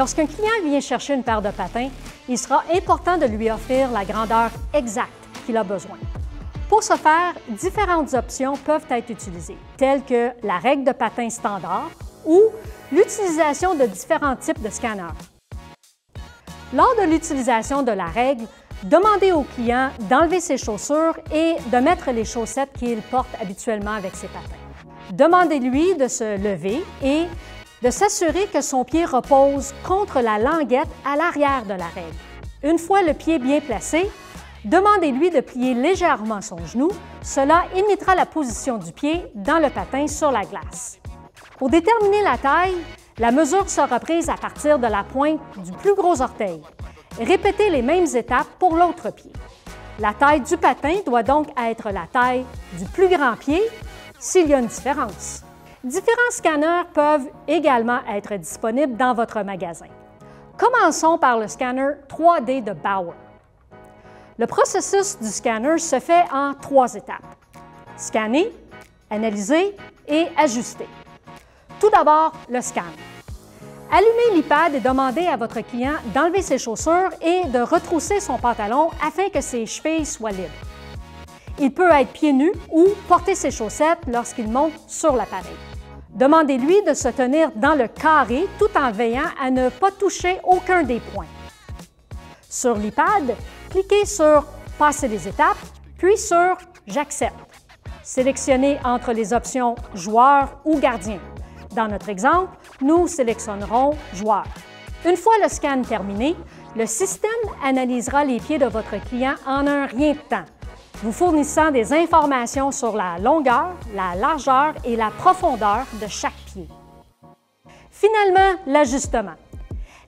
Lorsqu'un client vient chercher une paire de patins, il sera important de lui offrir la grandeur exacte qu'il a besoin. Pour ce faire, différentes options peuvent être utilisées, telles que la règle de patin standard ou l'utilisation de différents types de scanners. Lors de l'utilisation de la règle, demandez au client d'enlever ses chaussures et de mettre les chaussettes qu'il porte habituellement avec ses patins. Demandez-lui de se lever et de s'assurer que son pied repose contre la languette à l'arrière de la règle. Une fois le pied bien placé, demandez-lui de plier légèrement son genou. Cela imitera la position du pied dans le patin sur la glace. Pour déterminer la taille, la mesure sera prise à partir de la pointe du plus gros orteil. Répétez les mêmes étapes pour l'autre pied. La taille du patin doit donc être la taille du plus grand pied s'il y a une différence. Différents scanners peuvent également être disponibles dans votre magasin. Commençons par le scanner 3D de Bauer. Le processus du scanner se fait en 3 étapes. Scanner, analyser et ajuster. Tout d'abord, le scan. Allumez l'iPad et demandez à votre client d'enlever ses chaussures et de retrousser son pantalon afin que ses chevilles soient libres. Il peut être pieds nus ou porter ses chaussettes lorsqu'il monte sur l'appareil. Demandez-lui de se tenir dans le carré tout en veillant à ne pas toucher aucun des points. Sur l'iPad, cliquez sur « Passer les étapes » puis sur « J'accepte ». Sélectionnez entre les options « Joueur » ou « Gardien ». Dans notre exemple, nous sélectionnerons « Joueur ». Une fois le scan terminé, le système analysera les pieds de votre client en un rien de temps, vous fournissant des informations sur la longueur, la largeur et la profondeur de chaque pied. Finalement, l'ajustement.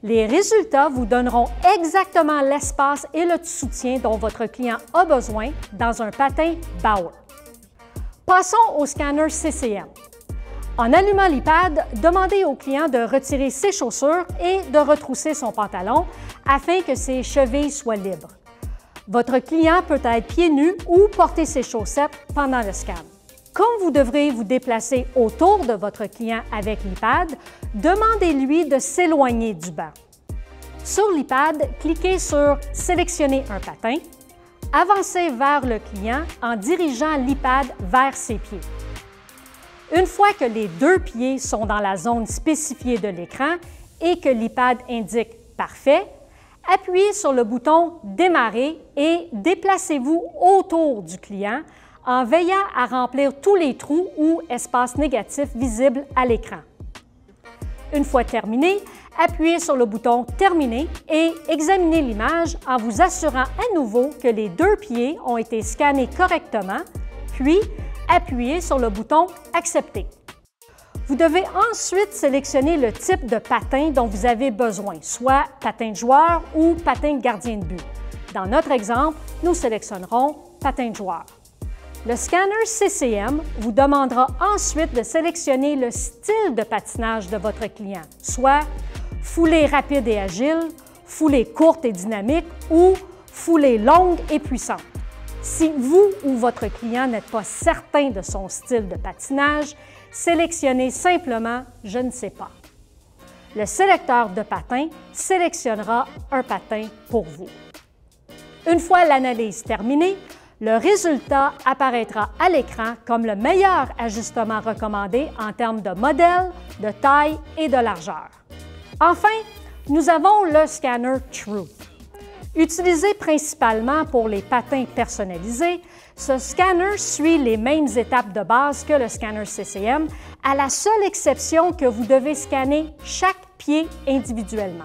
Les résultats vous donneront exactement l'espace et le soutien dont votre client a besoin dans un patin Bauer. Passons au scanner CCM. En allumant l'iPad, demandez au client de retirer ses chaussures et de retrousser son pantalon afin que ses chevilles soient libres. Votre client peut être pieds nus ou porter ses chaussettes pendant le scan. Comme vous devrez vous déplacer autour de votre client avec l'iPad, demandez-lui de s'éloigner du banc. Sur l'iPad, cliquez sur « Sélectionner un patin ». Avancez vers le client en dirigeant l'iPad vers ses pieds. Une fois que les 2 pieds sont dans la zone spécifiée de l'écran et que l'iPad indique « Parfait », appuyez sur le bouton « Démarrer » et déplacez-vous autour du client en veillant à remplir tous les trous ou espaces négatifs visibles à l'écran. Une fois terminé, appuyez sur le bouton « Terminer » et examinez l'image en vous assurant à nouveau que les 2 pieds ont été scannés correctement, puis appuyez sur le bouton « Accepter ». Vous devez ensuite sélectionner le type de patin dont vous avez besoin, soit patin de joueur ou patin de gardien de but. Dans notre exemple, nous sélectionnerons patin de joueur. Le scanner CCM vous demandera ensuite de sélectionner le style de patinage de votre client, soit foulée rapide et agile, foulée courte et dynamique ou foulée longue et puissante. Si vous ou votre client n'êtes pas certain de son style de patinage, sélectionnez simplement « Je ne sais pas ». Le sélecteur de patin sélectionnera un patin pour vous. Une fois l'analyse terminée, le résultat apparaîtra à l'écran comme le meilleur ajustement recommandé en termes de modèle, de taille et de largeur. Enfin, nous avons le scanner True. Utilisé principalement pour les patins personnalisés, ce scanner suit les mêmes étapes de base que le scanner CCM, à la seule exception que vous devez scanner chaque pied individuellement.